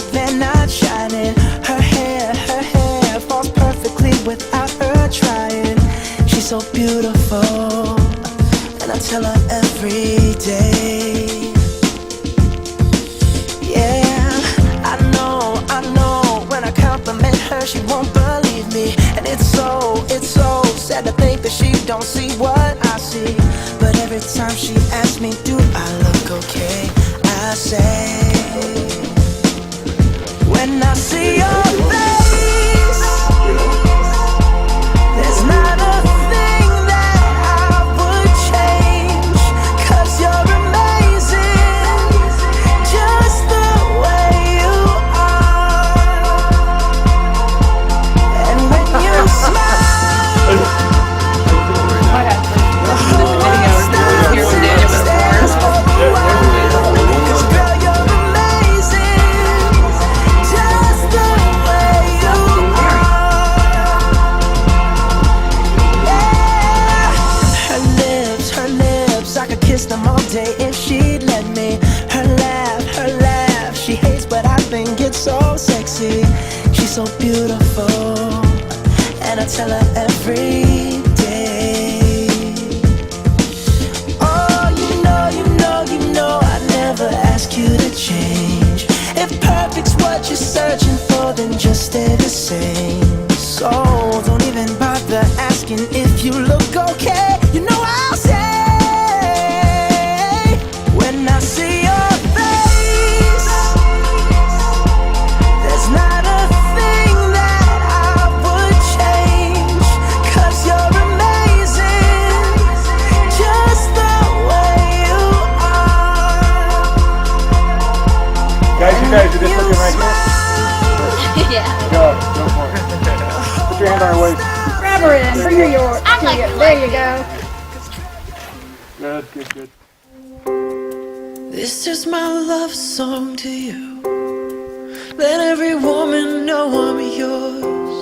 like they're not shining. Her hair falls perfectly without her trying. She's so beautiful, and I tell her every day. Yeah, I know, when I compliment her, she won't believe me. And it's so sad to think that she don't see what I see. But every time she asks me, do I look okay, I say, when I see your face, there's not a thing that I would change. 'Cause you're amazing, just the way you are. And when you smile, the whole world stops and stares for a while. 'Cause girl, you're amazing, just the way you are. Yeah. Her lips, I could kiss them all day if she'd let me. Her laugh, she hates, but I think it's so sexy. She's so beautiful, and I tell her every day. Oh, you know, I never ask you to change. If perfect's what you're searching for, then just stay the same. So don't even bother asking if you look okay. You know I'll say, when I see your face, there's not a thing that I would change. 'Cause you're amazing, just the way you are. Guys, you just looking right here. Yeah. Go for it. Put your hand on her waist. Grab her in. Bring her your. I like her There you go. Good. This is my love song to you. Let every woman know I'm yours,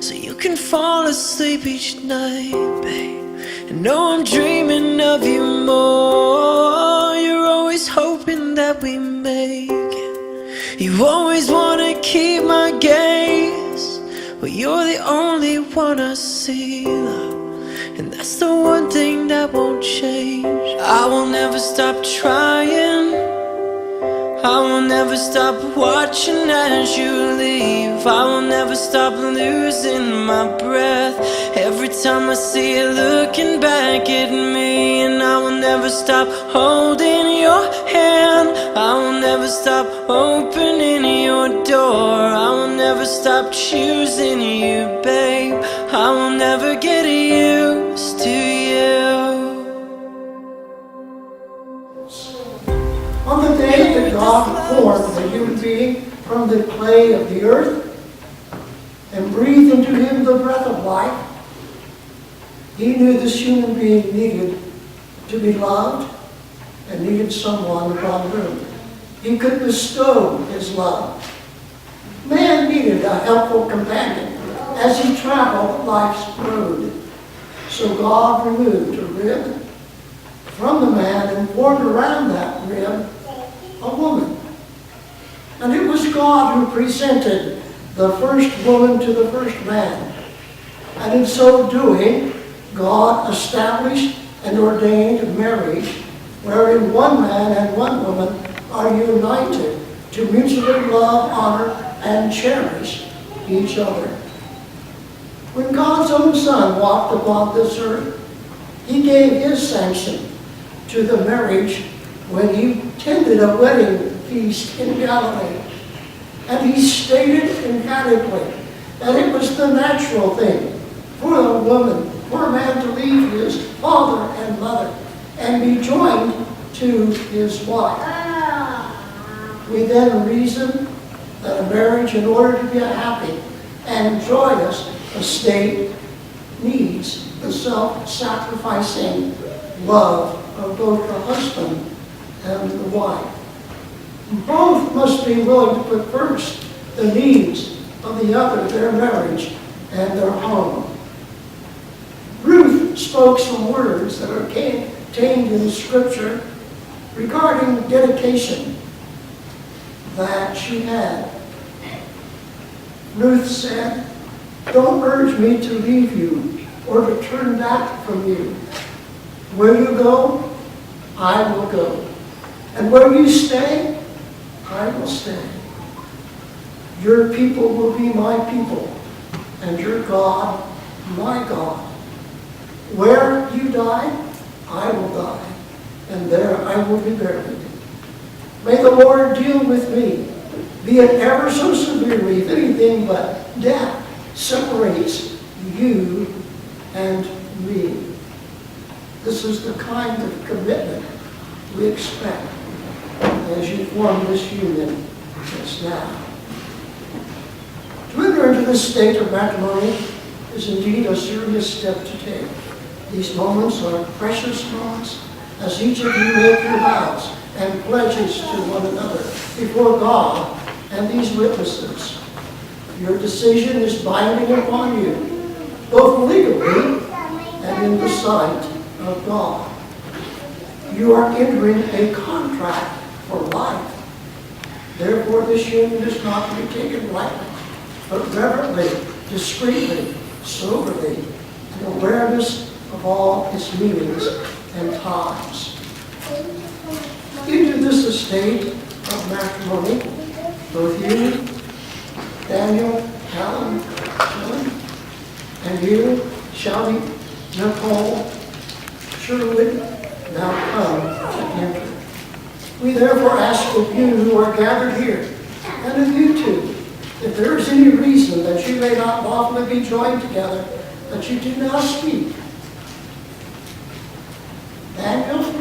so you can fall asleep each night, babe, and know I'm dreaming of you more. You're always hoping that we make it. You always wanna keep my gaze. Well, you're the only one I see, love, and that's the one thing that won't change. I will never stop trying, I will never stop watching as you leave. I will never stop losing my breath every time I see you looking back at me. And I will never stop holding your hand, I will never stop opening your door. I will never stop choosing you, babe. I will never get used to you. On the day that God formed the human being from the clay of the earth and breathed into him the breath of life, he knew this human being needed to be loved and needed someone upon whom he could bestow his love. Man needed a helpful companion as he traveled life's road. So God removed a rib from the man and formed around that rib a woman. And it was God who presented the first woman to the first man. And in so doing, God established and ordained marriage, wherein one man and one woman are united to mutually love, honor, and cherish each other. When God's own Son walked upon this earth, he gave his sanction to the marriage when he tended a wedding feast in Galilee. And he stated emphatically that it was the natural thing for a man to leave his father and mother and be joined to his wife. We then reason that a marriage, in order to be a happy and joyous estate, needs the self-sacrificing love of both the husband and the wife. Both must be willing to put first the needs of the other, their marriage and their home. Ruth spoke some words that are contained in Scripture regarding dedication. that she had. Ruth said, "Don't urge me to leave you or to turn back from you. Where you go, I will go. And where you stay, I will stay. Your people will be my people, and your God, my God. Where you die, I will die, and there I will be buried. May the Lord deal with me, be it ever so severely, if anything but death separates you and me." This is the kind of commitment we expect as you form this union just now. To enter into this state of matrimony is indeed a serious step to take. These moments are precious moments as each of you make your vows and pledges to one another before God and these witnesses. Your decision is binding upon you, both legally and in the sight of God. You are entering a contract for life. Therefore, this union is not to be taken lightly, but reverently, discreetly, soberly, in awareness of all its meanings and times. Into this estate of matrimony, both you, Daniel, Alan, John, and you, Shelby, Nicole, Sherwood, now come to enter. We therefore ask of you who are gathered here, and of you too, if there is any reason that you may not lawfully be joined together, that you do now speak. Daniel,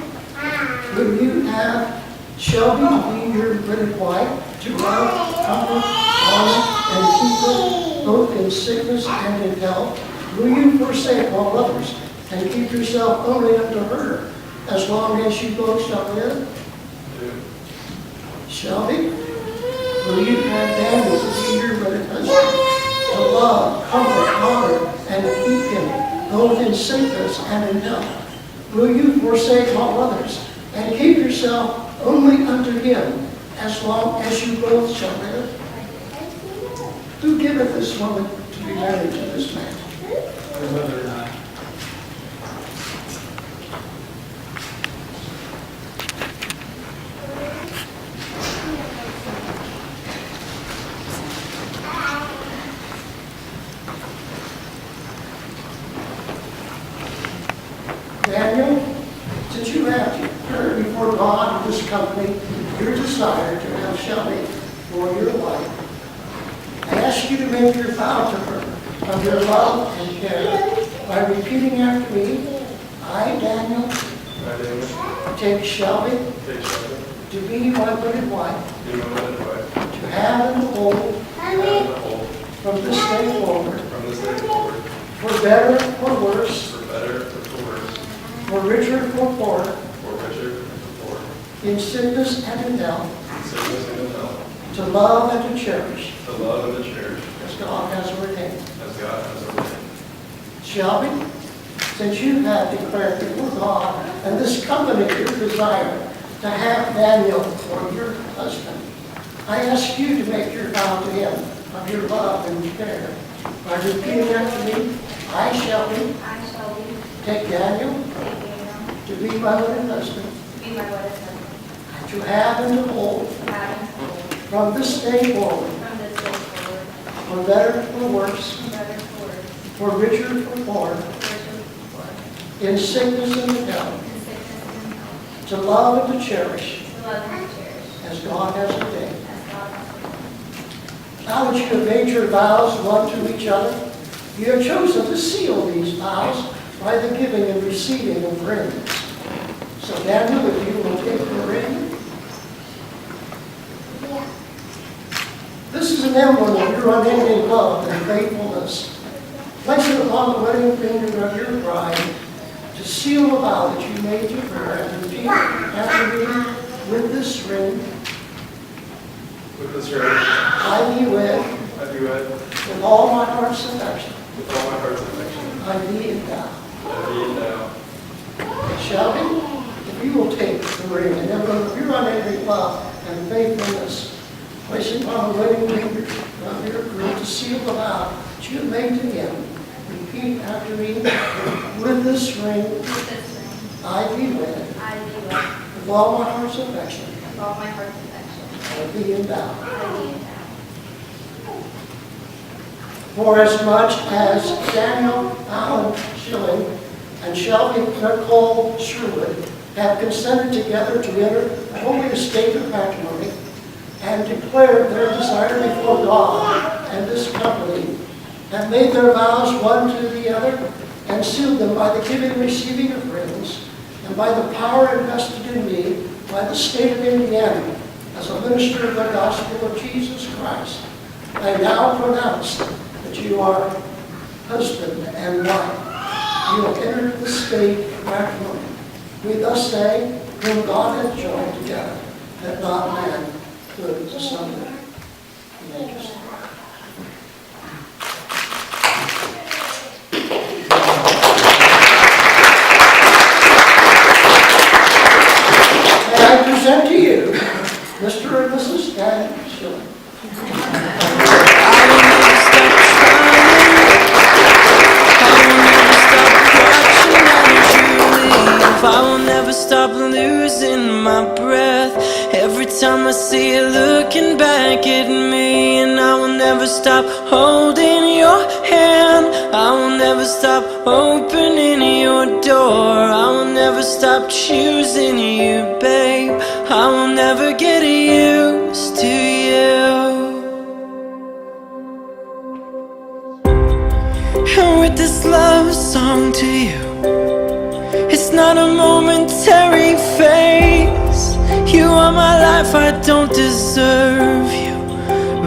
will you have Shelby be your wedded wife, to love, comfort, honor, and keep her both in sickness and in health? Will you forsake all others and keep yourself only unto her, as long as you both shall live? Shelby, will you have Daniel to be your wedded husband, to love, comfort, honor, and keep him both in sickness and in health? Will you forsake all others and keep yourself only unto him, as long as you both shall live? Who giveth this woman to be married to this man? Her mother and I. Daniel, since you have declared before God and this company your desire to have Shelby for your wife, I ask you to make your vow to her of your love and care by repeating after me. I, Daniel, I, David, take Shelby take Shelby, to be my wedded wife, be my wedded wife, to have and to hold and to hold, from this day forward, from this day forward, for better or worse, for better or for worse, for richer or poorer, for richer or for poor, in sickness and in health, in sickness and in health, to love and to cherish, to love and to cherish, as God has ordained. as God has ordained. Shelby, since you have declared before God and this company your desire to have Daniel for your husband, I ask you to make your vow to him of your love and care by repeating after me. I, Shelby, I shall be, take Daniel take Daniel, to be my wedded husband, to be my wedded husband, to have and to hold to have and to hold, from this day forward, from this day forward, for better or worse, for better or worse, for richer or poorer, for richer or poor, in sickness and in health, in sickness and in health, to love and to cherish, to love and to cherish, as God has ordained. as God has ordained. Now that you have made your vows one to each other, you have chosen to seal these vows by the giving and receiving of rings. So Daniel, if you will take the ring. This is an emblem of your unending love and faithfulness. Place it upon the wedding finger of your bride to seal the vow that you made to her, and repeat after me with this ring. With this ring, I thee wed, I do it with all my heart's affection, with all my heart's affection, I thee endow. I be now. Shelby, if you will take the ring and emblem of your unending love and faithfulness placing upon the wedding ring of your groom to seal the vow that you have made to him. Repeat after me. With this ring, With this ring, I be wed, I be wed, with all my heart's affection, with all my heart's affection, I be endowed. I be endowed. For as much as Daniel Allen Schilling and Shelby Nicole Sherwood have consented together to enter the holy estate of matrimony and declared their desire before God and this company, have made their vows one to the other, and sealed them by the giving and receiving of rings, and by the power invested in me by the state of Indiana as a minister of the gospel of Jesus Christ, I now pronounce that you are husband and wife. You have entered the state of matrimony. We thus say, whom God hath joined together, that not man could asunder. You may just- May I present to you Mr. and Mrs. Dan Schilling. I will never stop losing my breath every time I see you looking back at me. And I will never stop holding your hand. I will never stop opening your door. I will never stop choosing you, babe. I will never get used to you. And with this love song to you, it's not a momentary phase. You are my life, I don't deserve you,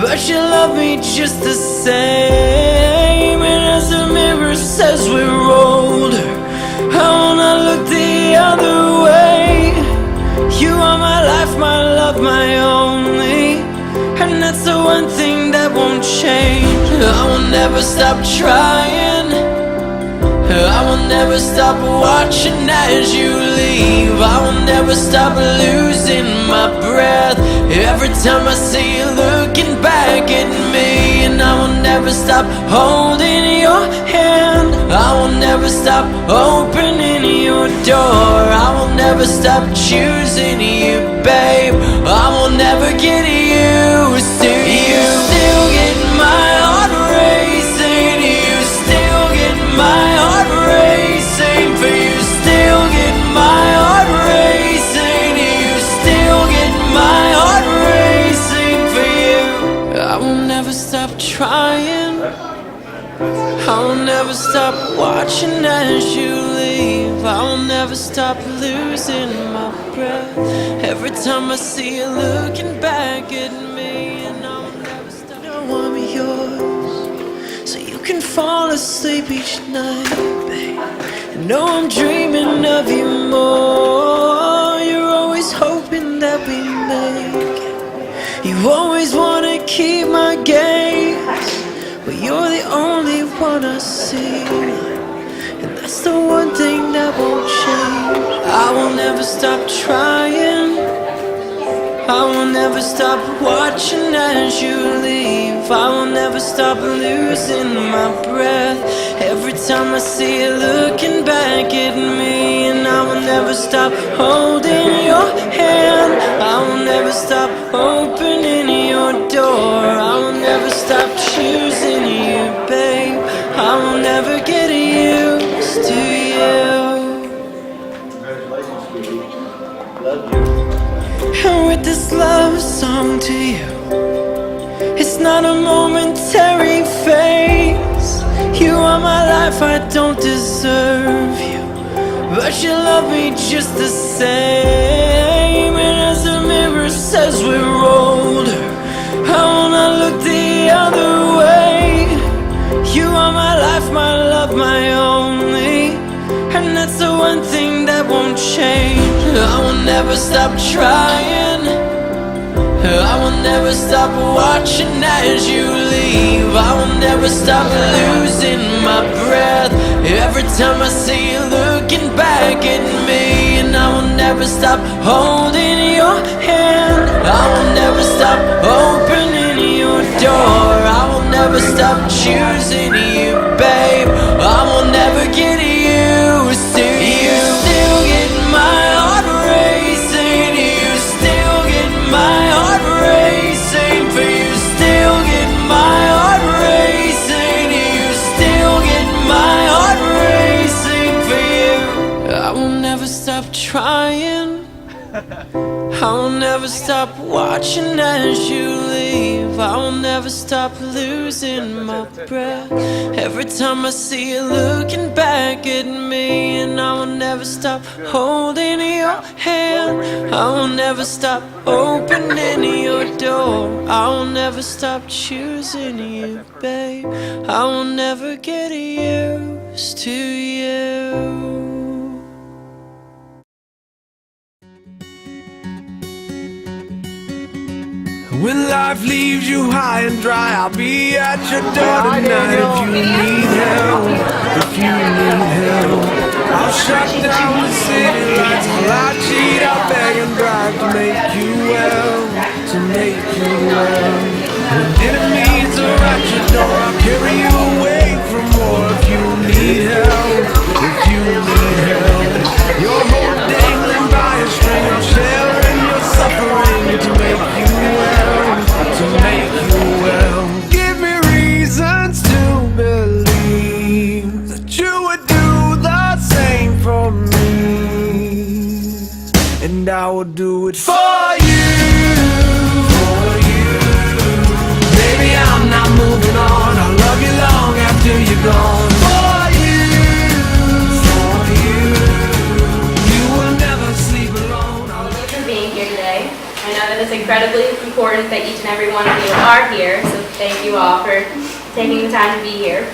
but you love me just the same. And as the mirror says we're older, I wanna look the other way. You are my life, my love, my only, and that's the one thing that won't change. I will never stop trying, I will never stop watching as you leave. I will never stop losing my breath every time I see you looking back at me. And I will never stop holding your hand. I will never stop opening your door. I will never stop choosing you, babe. I will never get used to you. Still get my heart racing. You still get my heart racing. For you still get my heart racing. You still get my heart racing for you. I will never stop trying. I will never stop watching as you leave. I will never stop losing my breath every time I see you looking back at me. And I will never stop. No, I'm yours, so you can fall asleep each night, babe. And know I'm dreaming of you more. You're always hoping that we make it. You always wanna keep my gaze, but you're the only one I see, and that's the one thing that won't change. I will never stop trying. I will never stop watching as you leave. I will never stop losing my breath every time I see you looking back at me. And I will never stop holding your hand. I will never stop opening your door. I will never stop choosing you, babe. I will never get used to you. Congratulations, sweetie. Love you. And with this love song to you, it's not a momentary phase. You are my life, I don't deserve you, but you love me just the same. And as the mirror says we're older, I wanna look the other way. You are my life, my love, my only, and that's the one thing that won't change. I will never stop trying. I will never stop watching as you leave. I will never stop losing my breath every time I see you looking back at me. And I will never stop holding your your hand. I will never stop opening your door. I will never stop choosing you, babe. I will never get used to you. Still get my heart racing. You still get my heart racing. For you still get my heart racing. You still get my heart racing for you. I will never stop trying. I will never stop watching as you leave. I will never stop losing my breath every time I see you looking back at me. And I will never stop holding your hand. I will never stop opening your door. I will never stop choosing you, babe. I will never get used to you. When life leaves you high and dry, I'll be at your door tonight. If you need help, if you need help, I'll shut down the city lights. I'll cheat, I'll beg and bribe to make you well, to make you well. When enemies are at your door, I'll carry you away from war. If you need help, if you need help, your whole dangling by a string, I'm sharing your suffering to make you well, to make you well. Give me reasons to believe that you would do the same for me, and I will do it for you, for you. Baby, I'm not moving on. I'll love you long after you're gone. For you, for you. You will never sleep alone. Thank you for being here today. I know that it's incredibly important that each and every one of you are here, so thank you all for taking the time to be here.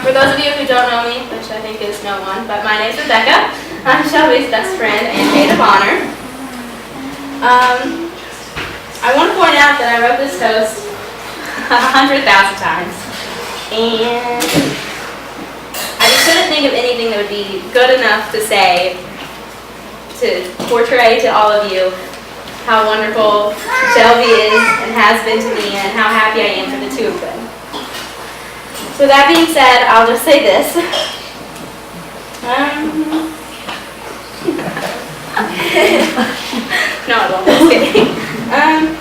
For those of you who don't know me, which I think is no one, but my name is Rebecca. I'm Shelby's best friend and maid of honor. I want to point out that I wrote this toast 100,000 times, and I just couldn't think of anything that would be good enough to say, to portray to all of you how wonderful Shelby is and has been to me, and how happy I am for the two of them. So that being said, I'll just say this. No, I won't. Just kidding. I'm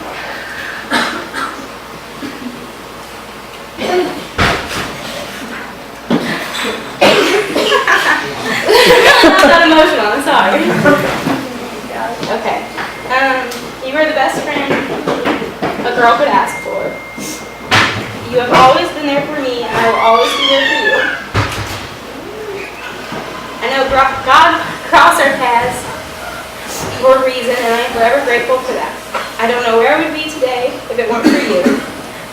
not that emotional, I'm sorry. Okay. You are the best friend a girl could ask for. You have always been there for me, and I will always be there for you. I know God crossed our paths for a reason, and I am forever grateful for that. I don't know where I would be today if it weren't for you,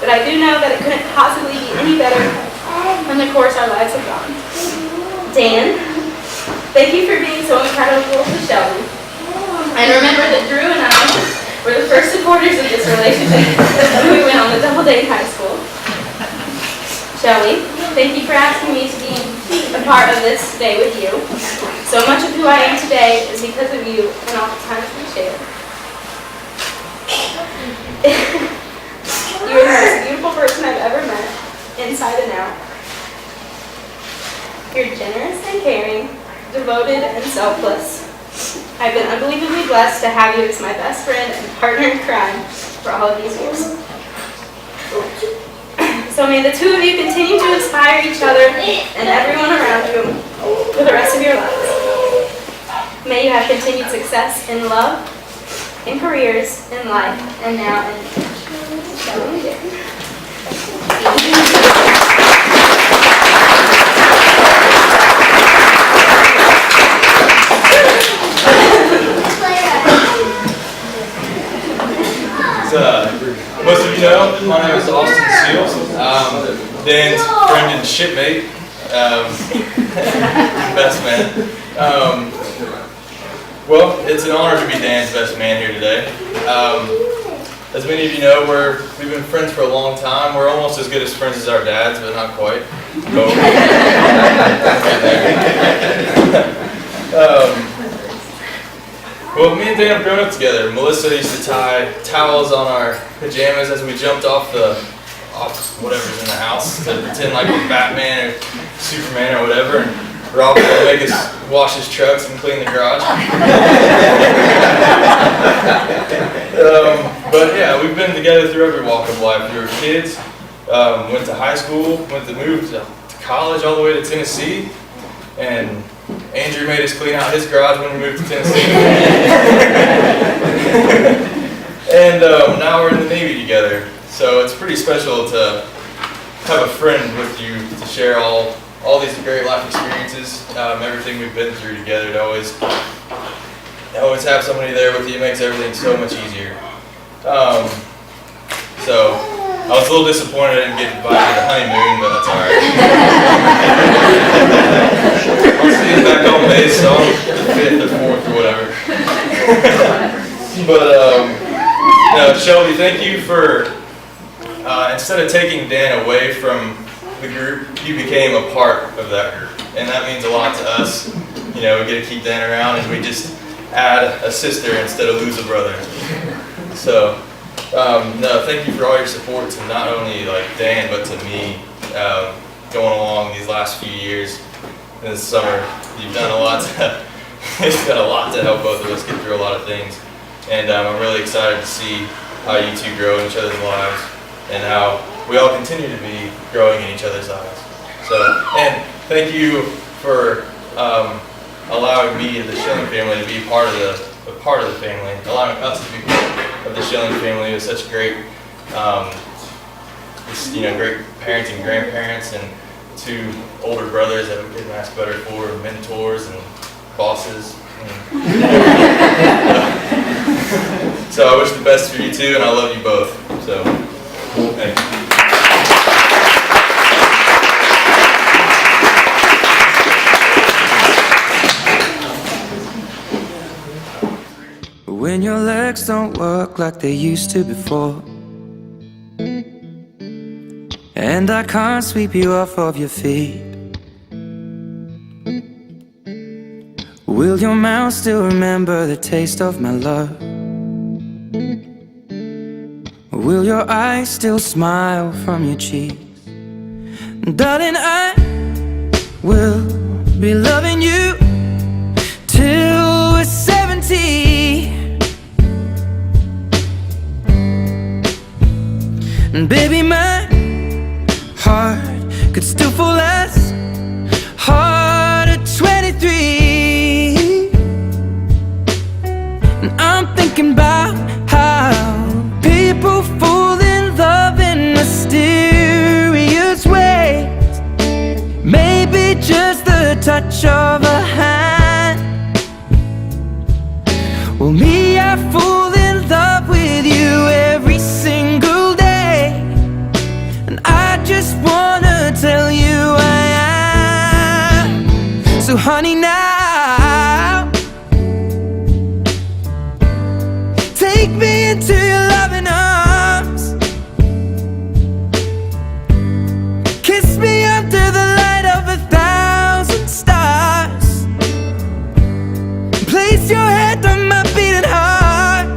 but I do know that it couldn't possibly be any better than the course our lives have gone. Dan, thank you for being so incredible to Shelby. And remember that Drew and I were the first supporters of this relationship when we went on the double date in high school. Shelby, thank you for asking me to be a part of this day with you. So much of who I am today is because of you and all the times we shared. You are the most beautiful person I've ever met, inside and out. You're generous and caring, devoted and selfless. I've been unbelievably blessed to have you as my best friend and partner in crime for all of these years. So may the two of you continue to inspire each other and everyone around you for the rest of your lives. May you have continued success in love, in careers, in life, and now in Shelby. Most of you know, my name is Austin Seals. Dan's friend and shipmate, best man. Well, it's an honor to be Dan's best man here today. As many of you know, we've been friends for a long time. We're almost as good as friends as our dads, but not quite. Well, me and Dan have grown up together. Melissa used to tie towels on our pajamas as we jumped off whatever's in the house to pretend like we're Batman or Superman or whatever. And Robert would make us wash his trucks and clean the garage. But yeah, we've been together through every walk of life. We were kids, went to high school, moved to college all the way to Tennessee, and Andrew made us clean out his garage when we moved to Tennessee. And now we're in the Navy together. So it's pretty special to have a friend with you to share all these great life experiences, everything we've been through together. To always have somebody there with you makes everything so much easier. So I was a little disappointed I didn't get invited to the honeymoon, but that's all right. I'll see you back on base on the 5th or 4th or whatever. But no, Shelby, thank you for instead of taking Dan away from the group, you became a part of that group, and that means a lot to us. You know, we get to keep Dan around, and we just add a sister instead of lose a brother. So, no, thank you for all your support to not only like Dan, but to me going along these last few years. This summer, you've done a lot to help both of us get through a lot of things, and I'm really excited to see how you two grow in each other's lives, and how we all continue to be growing in each other's eyes. So, and thank you for allowing me and the Schilling family to be part of the family, allowing us to be part of the Schilling family. It was such great, great parenting, grandparents, and 2 older brothers that we couldn't ask better for, mentors and bosses. So I wish the best for you too, and I love you both. So, thank you. When your legs don't work like they used to before, and I can't sweep you off of your feet, will your mouth still remember the taste of my love? Will your eyes still smile from your cheeks? Darling, I will be loving you till we're 70. And baby, my heart could still fall as hard at 23. And I'm thinking about how people fall in love in mysterious ways. Maybe just the touch of a hand. Well, me, I fall in love with you every single day. And I just wanna tell you I am. So honey, now take me into your loving arms. Kiss me under the light of 1,000 stars. Place your head on my beating heart.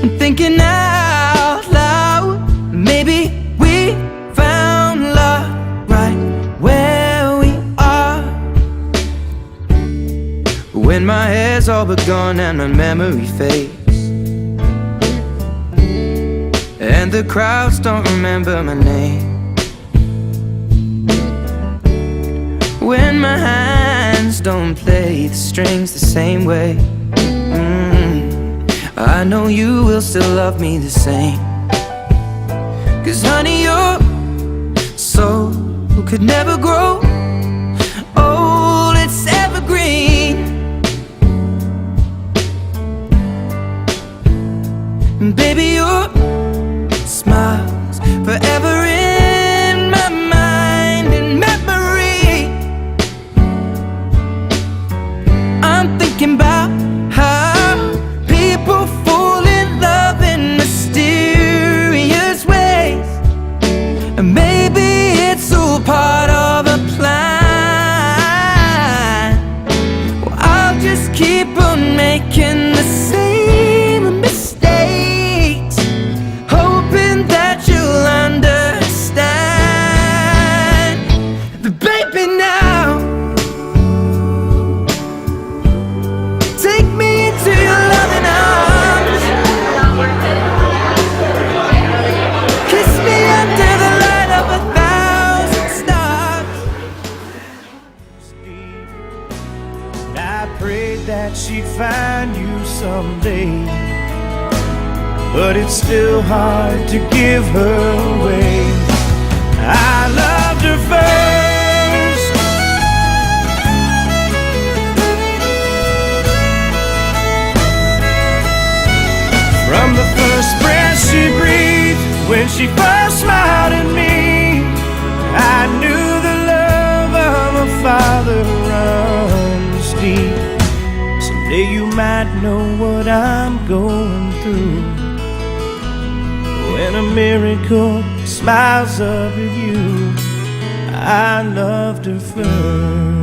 I'm thinking out loud, maybe we found love right where we are. When my hair's all but gone and my memory fades, and the crowds don't remember my name, when my hands don't play the strings the same way, I know you will still love me the same. 'Cause honey, your soul could never grow old, it's evergreen. And baby, your smile's forever in my mind and memory. I'm thinking about how people fall in love in mysterious ways. And maybe it's all part of a plan. just keep on making the same mistakes, hoping that you'll understand. But baby, now take me into your loving arms, kiss me under the light of 1,000 stars. I prayed that she'd find you someday, but it's still hard to give her away. I loved her first, from the first breath she breathed, when she first smiled at me. I knew the love of a father runs deep. Someday you might know what I'm going through, when a miracle smiles up at you. I loved her first.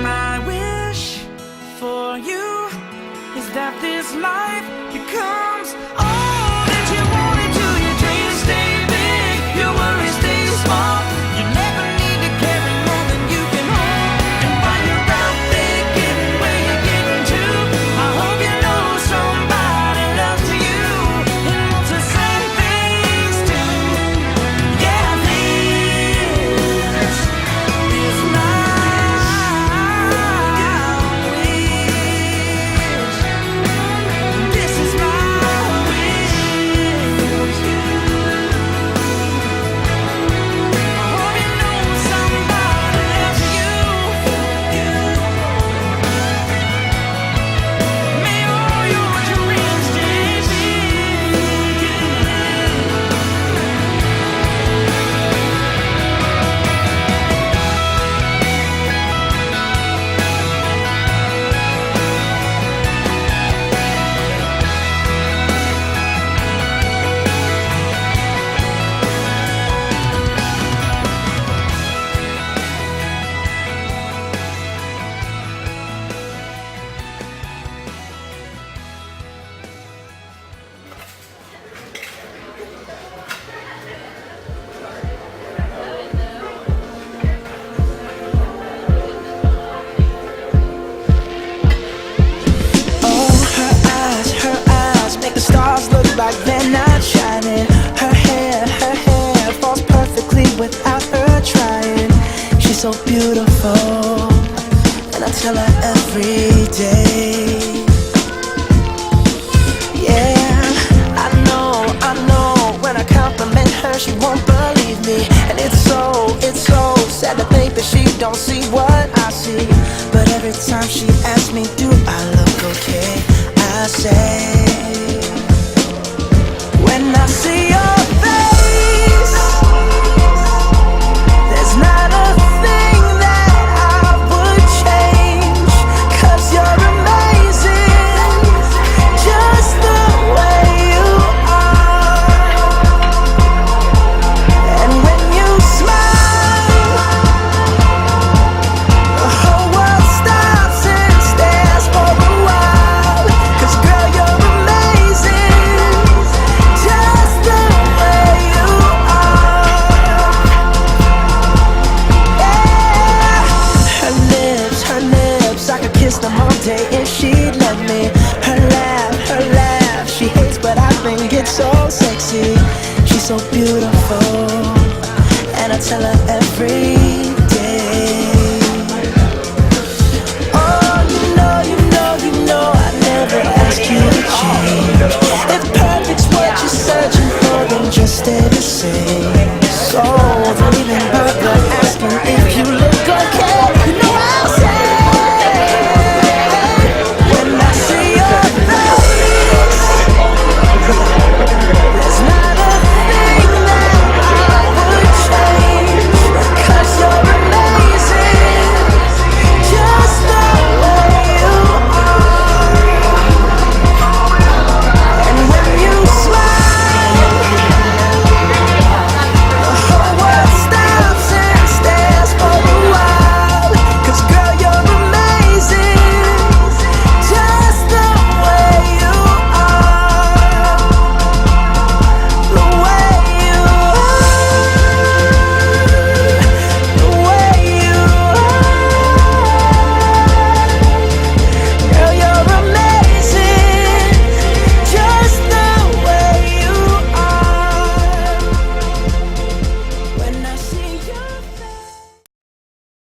My wish for you is that this life becomes all that you wanted to. Your dreams stay big, your worries stay small. You never need to carry more than you can hold. And while you're out there getting where you're getting to, I hope you know somebody loves you and wants the same things too. Yeah, this is my wish. This is my wish. I hope you know somebody loves you. May all your dreams stay big. Oh, her eyes make the stars look like they're not shining. Her hair falls perfectly without her trying. She's so beautiful, and I tell her every day. Yeah, I know, when I compliment her, she won't believe me. And it's so sad to think that she don't see what I see. But every time she asks me, do I look okay? I say, when I see your